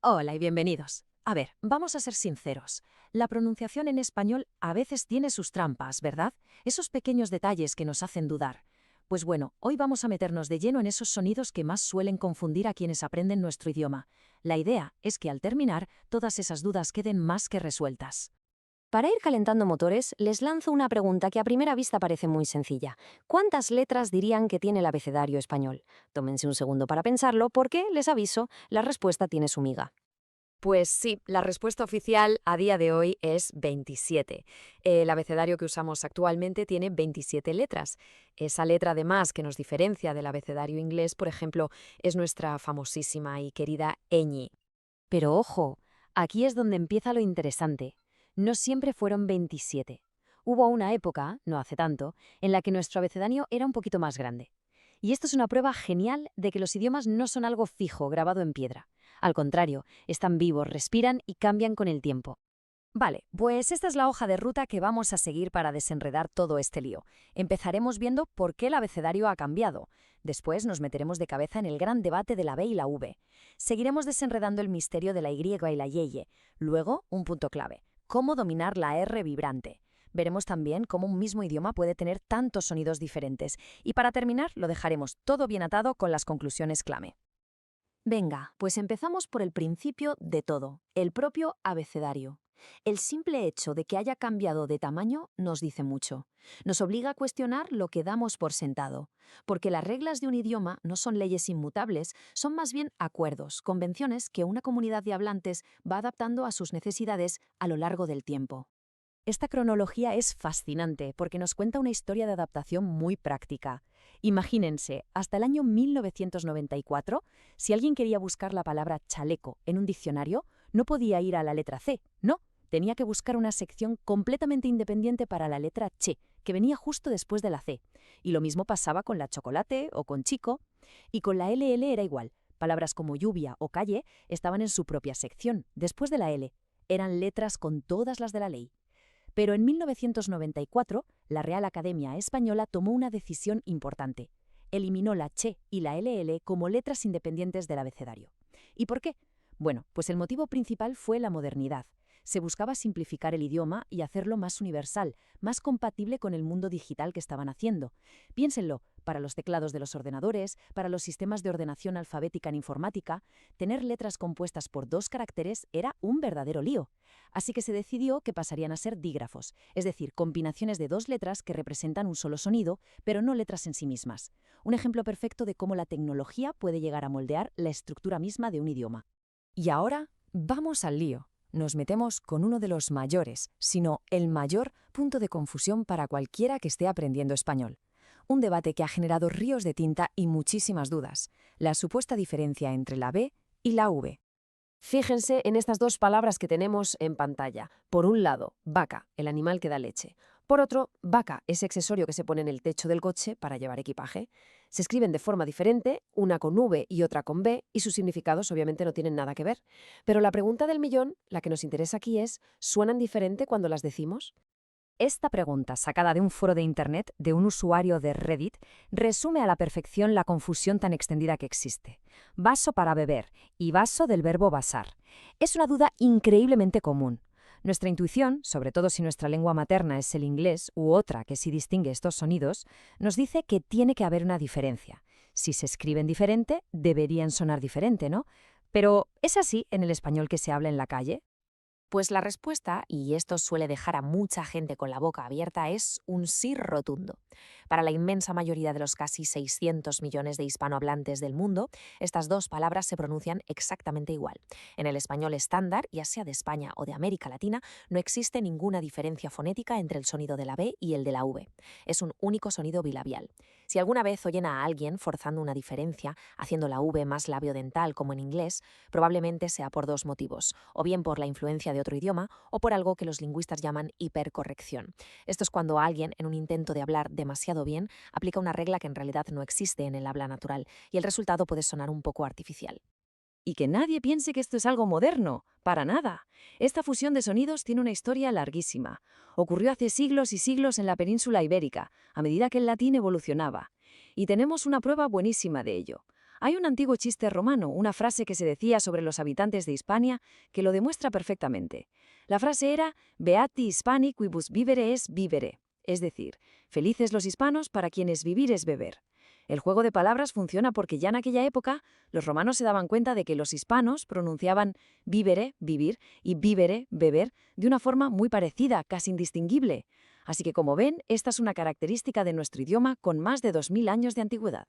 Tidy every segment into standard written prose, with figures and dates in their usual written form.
Hola y bienvenidos. A ver, vamos a ser sinceros. La pronunciación en español a veces tiene sus trampas, ¿verdad? Esos pequeños detalles que nos hacen dudar. Pues bueno, hoy vamos a meternos de lleno en esos sonidos que más suelen confundir a quienes aprenden nuestro idioma. La idea es que al terminar, todas esas dudas queden más que resueltas. Para ir calentando motores, les lanzo una pregunta que a primera vista parece muy sencilla. ¿Cuántas letras dirían que tiene el abecedario español? Tómense un segundo para pensarlo porque, les aviso, la respuesta tiene su miga. Pues sí, la respuesta oficial a día de hoy es 27. El abecedario que usamos actualmente tiene 27 letras. Esa letra además que nos diferencia del abecedario inglés, por ejemplo, es nuestra famosísima y querida ñ. Pero ojo, aquí es donde empieza lo interesante. No siempre fueron 27. Hubo una época, no hace tanto, en la que nuestro abecedario era un poquito más grande. Y esto es una prueba genial de que los idiomas no son algo fijo, grabado en piedra. Al contrario, están vivos, respiran y cambian con el tiempo. Vale, pues esta es la hoja de ruta que vamos a seguir para desenredar todo este lío. Empezaremos viendo por qué el abecedario ha cambiado. Después nos meteremos de cabeza en el gran debate de la B y la V. Seguiremos desenredando el misterio de la Y y la Y. Luego, un punto clave, cómo dominar la R vibrante. Veremos también cómo un mismo idioma puede tener tantos sonidos diferentes. Y para terminar, lo dejaremos todo bien atado con las conclusiones clave. Venga, pues empezamos por el principio de todo, el propio abecedario. El simple hecho de que haya cambiado de tamaño nos dice mucho. Nos obliga a cuestionar lo que damos por sentado, porque las reglas de un idioma no son leyes inmutables, son más bien acuerdos, convenciones que una comunidad de hablantes va adaptando a sus necesidades a lo largo del tiempo. Esta cronología es fascinante porque nos cuenta una historia de adaptación muy práctica. Imagínense, hasta el año 1994, si alguien quería buscar la palabra chaleco en un diccionario, no podía ir a la letra C, no, tenía que buscar una sección completamente independiente para la letra Ch, que venía justo después de la C. Y lo mismo pasaba con la chocolate o con chico, y con la LL era igual. Palabras como lluvia o calle estaban en su propia sección, después de la L. Eran letras con todas las de la ley. Pero en 1994, la Real Academia Española tomó una decisión importante. Eliminó la ch y la ll como letras independientes del abecedario. ¿Y por qué? Bueno, pues el motivo principal fue la modernidad. Se buscaba simplificar el idioma y hacerlo más universal, más compatible con el mundo digital que estaban haciendo. Piénsenlo, para los teclados de los ordenadores, para los sistemas de ordenación alfabética en informática, tener letras compuestas por dos caracteres era un verdadero lío. Así que se decidió que pasarían a ser dígrafos, es decir, combinaciones de dos letras que representan un solo sonido, pero no letras en sí mismas. Un ejemplo perfecto de cómo la tecnología puede llegar a moldear la estructura misma de un idioma. Y ahora, vamos al lío. Nos metemos con uno de los mayores, sino el mayor punto de confusión para cualquiera que esté aprendiendo español. Un debate que ha generado ríos de tinta y muchísimas dudas. La supuesta diferencia entre la B y la V. Fíjense en estas dos palabras que tenemos en pantalla. Por un lado, vaca, el animal que da leche. Por otro, vaca, ese accesorio que se pone en el techo del coche para llevar equipaje. Se escriben de forma diferente, una con V y otra con B, y sus significados obviamente no tienen nada que ver. Pero la pregunta del millón, la que nos interesa aquí es, ¿suenan diferente cuando las decimos? Esta pregunta, sacada de un foro de Internet de un usuario de Reddit, resume a la perfección la confusión tan extendida que existe. Vaso para beber y vaso del verbo vasar. Es una duda increíblemente común. Nuestra intuición, sobre todo si nuestra lengua materna es el inglés u otra que sí distingue estos sonidos, nos dice que tiene que haber una diferencia. Si se escriben diferente, deberían sonar diferente, ¿no? Pero, ¿es así en el español que se habla en la calle? Pues la respuesta, y esto suele dejar a mucha gente con la boca abierta, es un sí rotundo. Para la inmensa mayoría de los casi 600 millones de hispanohablantes del mundo, estas dos palabras se pronuncian exactamente igual. En el español estándar, ya sea de España o de América Latina, no existe ninguna diferencia fonética entre el sonido de la B y el de la V. Es un único sonido bilabial. Si alguna vez oyen a alguien forzando una diferencia, haciendo la V más labiodental como en inglés, probablemente sea por dos motivos, o bien por la influencia de otro idioma o por algo que los lingüistas llaman hipercorrección. Esto es cuando alguien, en un intento de hablar demasiado bien, aplica una regla que en realidad no existe en el habla natural y el resultado puede sonar un poco artificial. Y que nadie piense que esto es algo moderno, para nada. Esta fusión de sonidos tiene una historia larguísima. Ocurrió hace siglos y siglos en la península ibérica, a medida que el latín evolucionaba. Y tenemos una prueba buenísima de ello. Hay un antiguo chiste romano, una frase que se decía sobre los habitantes de Hispania, que lo demuestra perfectamente. La frase era «Beati Hispani quibus vivere es vivere», es decir, felices los hispanos para quienes vivir es beber. El juego de palabras funciona porque ya en aquella época los romanos se daban cuenta de que los hispanos pronunciaban vivere, vivir, y vivere, beber, de una forma muy parecida, casi indistinguible. Así que, como ven, esta es una característica de nuestro idioma con más de 2000 años de antigüedad.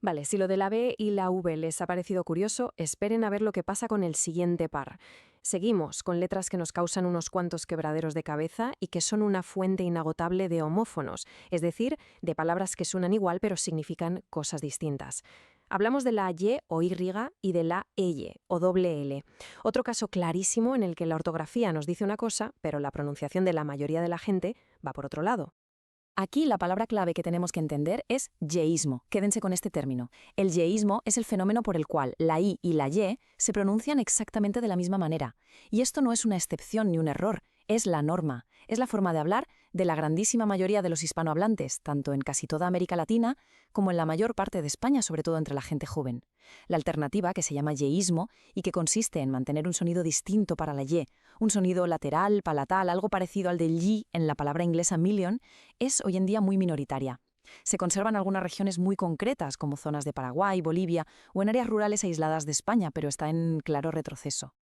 Vale, si lo de la B y la V les ha parecido curioso, esperen a ver lo que pasa con el siguiente par. Seguimos con letras que nos causan unos cuantos quebraderos de cabeza y que son una fuente inagotable de homófonos, es decir, de palabras que suenan igual pero significan cosas distintas. Hablamos de la Y o Y y de la EYE o doble L. Otro caso clarísimo en el que la ortografía nos dice una cosa, pero la pronunciación de la mayoría de la gente va por otro lado. Aquí la palabra clave que tenemos que entender es yeísmo. Quédense con este término. El yeísmo es el fenómeno por el cual la I y la Y se pronuncian exactamente de la misma manera. Y esto no es una excepción ni un error, es la norma. Es la forma de hablar de la grandísima mayoría de los hispanohablantes, tanto en casi toda América Latina como en la mayor parte de España, sobre todo entre la gente joven. La alternativa, que se llama yeísmo y que consiste en mantener un sonido distinto para la Y, un sonido lateral, palatal, algo parecido al del yi en la palabra inglesa million, es hoy en día muy minoritaria. Se conservan algunas regiones muy concretas, como zonas de Paraguay, Bolivia o en áreas rurales aisladas de España, pero está en claro retroceso.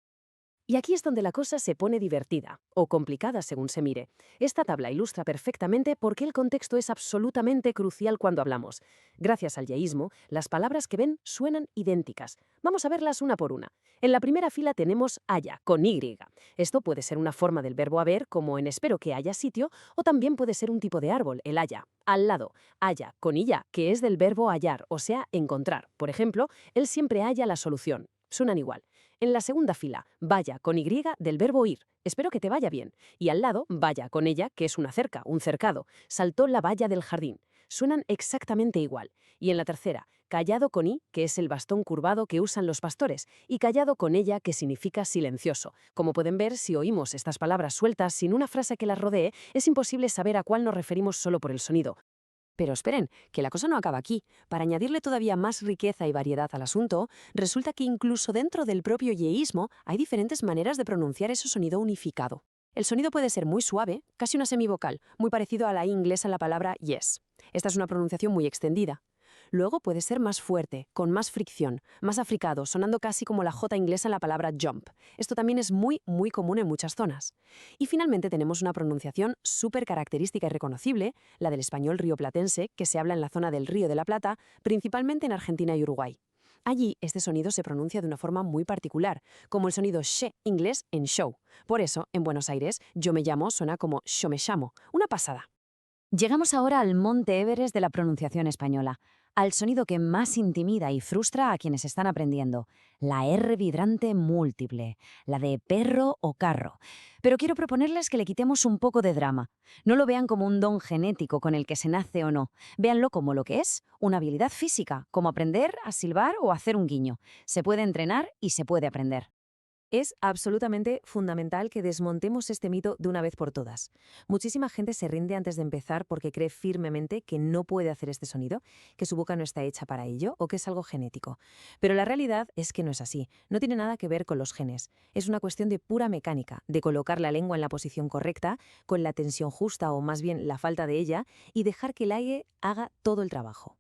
Y aquí es donde la cosa se pone divertida, o complicada según se mire. Esta tabla ilustra perfectamente por qué el contexto es absolutamente crucial cuando hablamos. Gracias al yeísmo, las palabras que ven suenan idénticas. Vamos a verlas una por una. En la primera fila tenemos haya, con Y. Esto puede ser una forma del verbo haber, como en espero que haya sitio, o también puede ser un tipo de árbol, el haya. Al lado, haya, con illa, que es del verbo hallar, o sea, encontrar. Por ejemplo, él siempre halla la solución. Suenan igual. En la segunda fila, vaya con Y del verbo ir. Espero que te vaya bien. Y al lado, vaya con ella, que es una cerca, un cercado. Saltó la valla del jardín. Suenan exactamente igual. Y en la tercera, callado con I, que es el bastón curvado que usan los pastores, y callado con ella, que significa silencioso. Como pueden ver, si oímos estas palabras sueltas sin una frase que las rodee, es imposible saber a cuál nos referimos solo por el sonido. Pero esperen, que la cosa no acaba aquí. Para añadirle todavía más riqueza y variedad al asunto, resulta que incluso dentro del propio yeísmo hay diferentes maneras de pronunciar ese sonido unificado. El sonido puede ser muy suave, casi una semivocal, muy parecido a la I inglesa en la palabra yes. Esta es una pronunciación muy extendida. Luego puede ser más fuerte, con más fricción, más africado, sonando casi como la J inglesa en la palabra jump. Esto también es muy común en muchas zonas. Y finalmente tenemos una pronunciación súper característica y reconocible, la del español rioplatense, que se habla en la zona del Río de la Plata, principalmente en Argentina y Uruguay. Allí, este sonido se pronuncia de una forma muy particular, como el sonido sh inglés en show. Por eso, en Buenos Aires, yo me llamo suena como yo me llamo. Una pasada. Llegamos ahora al Monte Everest de la pronunciación española, al sonido que más intimida y frustra a quienes están aprendiendo, la R vibrante múltiple, la de perro o carro. Pero quiero proponerles que le quitemos un poco de drama. No lo vean como un don genético con el que se nace o no. Véanlo como lo que es, una habilidad física, como aprender a silbar o hacer un guiño. Se puede entrenar y se puede aprender. Es absolutamente fundamental que desmontemos este mito de una vez por todas. Muchísima gente se rinde antes de empezar porque cree firmemente que no puede hacer este sonido, que su boca no está hecha para ello o que es algo genético. Pero la realidad es que no es así. No tiene nada que ver con los genes. Es una cuestión de pura mecánica, de colocar la lengua en la posición correcta, con la tensión justa o más bien la falta de ella, y dejar que el aire haga todo el trabajo.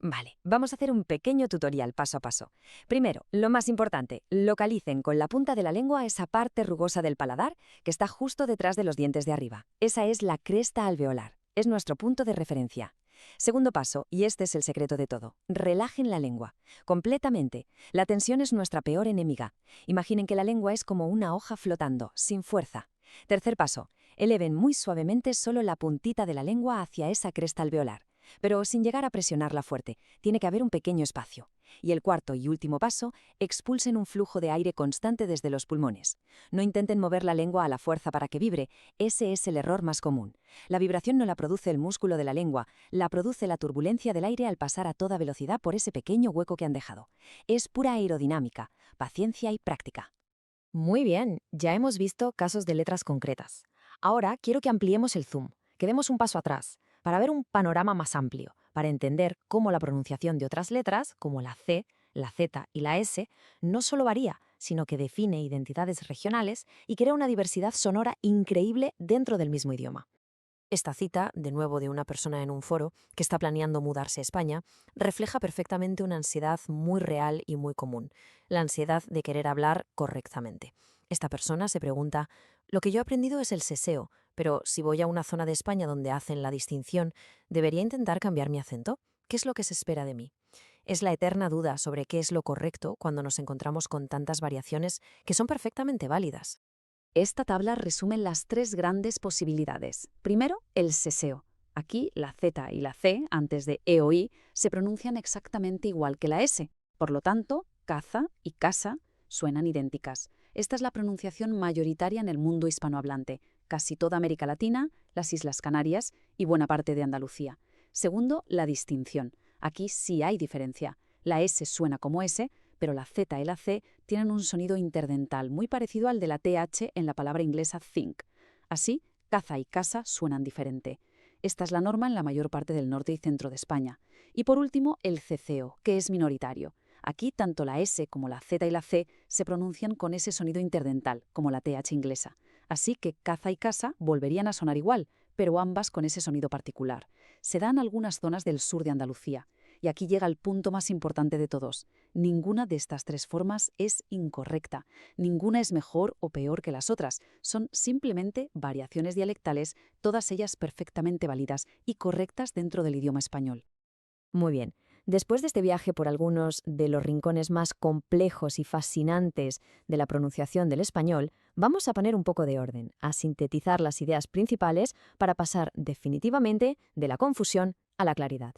Vale, vamos a hacer un pequeño tutorial paso a paso. Primero, lo más importante, localicen con la punta de la lengua esa parte rugosa del paladar que está justo detrás de los dientes de arriba. Esa es la cresta alveolar. Es nuestro punto de referencia. Segundo paso, y este es el secreto de todo, relajen la lengua, completamente. La tensión es nuestra peor enemiga. Imaginen que la lengua es como una hoja flotando, sin fuerza. Tercer paso, eleven muy suavemente solo la puntita de la lengua hacia esa cresta alveolar, pero sin llegar a presionarla fuerte. Tiene que haber un pequeño espacio. Y el cuarto y último paso, expulsen un flujo de aire constante desde los pulmones. No intenten mover la lengua a la fuerza para que vibre. Ese es el error más común. La vibración no la produce el músculo de la lengua, la produce la turbulencia del aire al pasar a toda velocidad por ese pequeño hueco que han dejado. Es pura aerodinámica, paciencia y práctica. Muy bien, ya hemos visto casos de letras concretas. Ahora quiero que ampliemos el zoom, que demos un paso atrás. para ver un panorama más amplio, para entender cómo la pronunciación de otras letras, como la C, la Z y la S, no solo varía, sino que define identidades regionales y crea una diversidad sonora increíble dentro del mismo idioma. Esta cita, de nuevo de una persona en un foro que está planeando mudarse a España, refleja perfectamente una ansiedad muy real y muy común, la ansiedad de querer hablar correctamente. Esta persona se pregunta, lo que yo he aprendido es el seseo, pero si voy a una zona de España donde hacen la distinción, ¿debería intentar cambiar mi acento? ¿Qué es lo que se espera de mí? Es la eterna duda sobre qué es lo correcto cuando nos encontramos con tantas variaciones que son perfectamente válidas. Esta tabla resume las tres grandes posibilidades. Primero, el seseo. Aquí la Z y la C, antes de E o I, se pronuncian exactamente igual que la S. Por lo tanto, caza y casa suenan idénticas. Esta es la pronunciación mayoritaria en el mundo hispanohablante, casi toda América Latina, las Islas Canarias y buena parte de Andalucía. Segundo, la distinción. Aquí sí hay diferencia. La S suena como S, pero la Z y la C tienen un sonido interdental muy parecido al de la TH en la palabra inglesa think. Así, caza y casa suenan diferente. Esta es la norma en la mayor parte del norte y centro de España. Y por último, el ceceo, que es minoritario. Aquí tanto la S como la Z y la C se pronuncian con ese sonido interdental, como la TH inglesa. Así que caza y casa volverían a sonar igual, pero ambas con ese sonido particular. Se da en algunas zonas del sur de Andalucía. Y aquí llega el punto más importante de todos. Ninguna de estas tres formas es incorrecta. Ninguna es mejor o peor que las otras. Son simplemente variaciones dialectales, todas ellas perfectamente válidas y correctas dentro del idioma español. Muy bien. Después de este viaje por algunos de los rincones más complejos y fascinantes de la pronunciación del español, vamos a poner un poco de orden, a sintetizar las ideas principales para pasar definitivamente de la confusión a la claridad.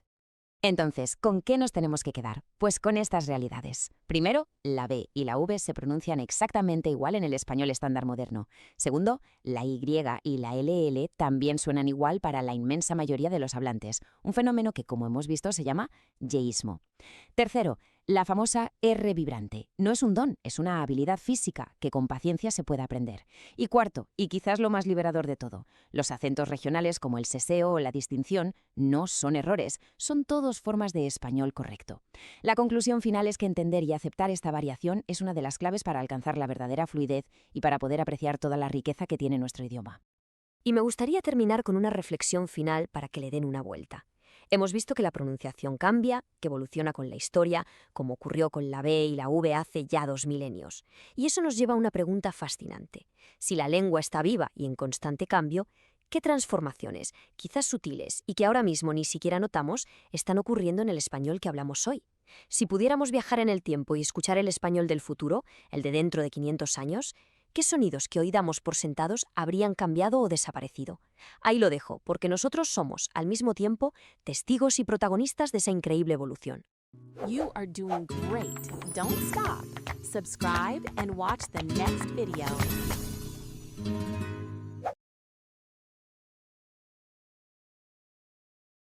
Entonces, ¿con qué nos tenemos que quedar? Pues con estas realidades. Primero, la B y la V se pronuncian exactamente igual en el español estándar moderno. Segundo, la Y y la LL también suenan igual para la inmensa mayoría de los hablantes, un fenómeno que, como hemos visto, se llama yeísmo. Tercero, la famosa R vibrante. No es un don, es una habilidad física que con paciencia se puede aprender. Y cuarto, y quizás lo más liberador de todo, los acentos regionales como el seseo o la distinción no son errores, son todos formas de español correcto. La conclusión final es que entender y aceptar esta variación es una de las claves para alcanzar la verdadera fluidez y para poder apreciar toda la riqueza que tiene nuestro idioma. Y me gustaría terminar con una reflexión final para que le den una vuelta. Hemos visto que la pronunciación cambia, que evoluciona con la historia, como ocurrió con la B y la V hace ya 2 milenios. Y eso nos lleva a una pregunta fascinante. Si la lengua está viva y en constante cambio, ¿qué transformaciones, quizás sutiles y que ahora mismo ni siquiera notamos, están ocurriendo en el español que hablamos hoy? Si pudiéramos viajar en el tiempo y escuchar el español del futuro, el de dentro de 500 años, ¿qué sonidos que hoy damos por sentados habrían cambiado o desaparecido? Ahí lo dejo, porque nosotros somos, al mismo tiempo, testigos y protagonistas de esa increíble evolución. You are doing great. Don't stop. Subscribe and watch the next video.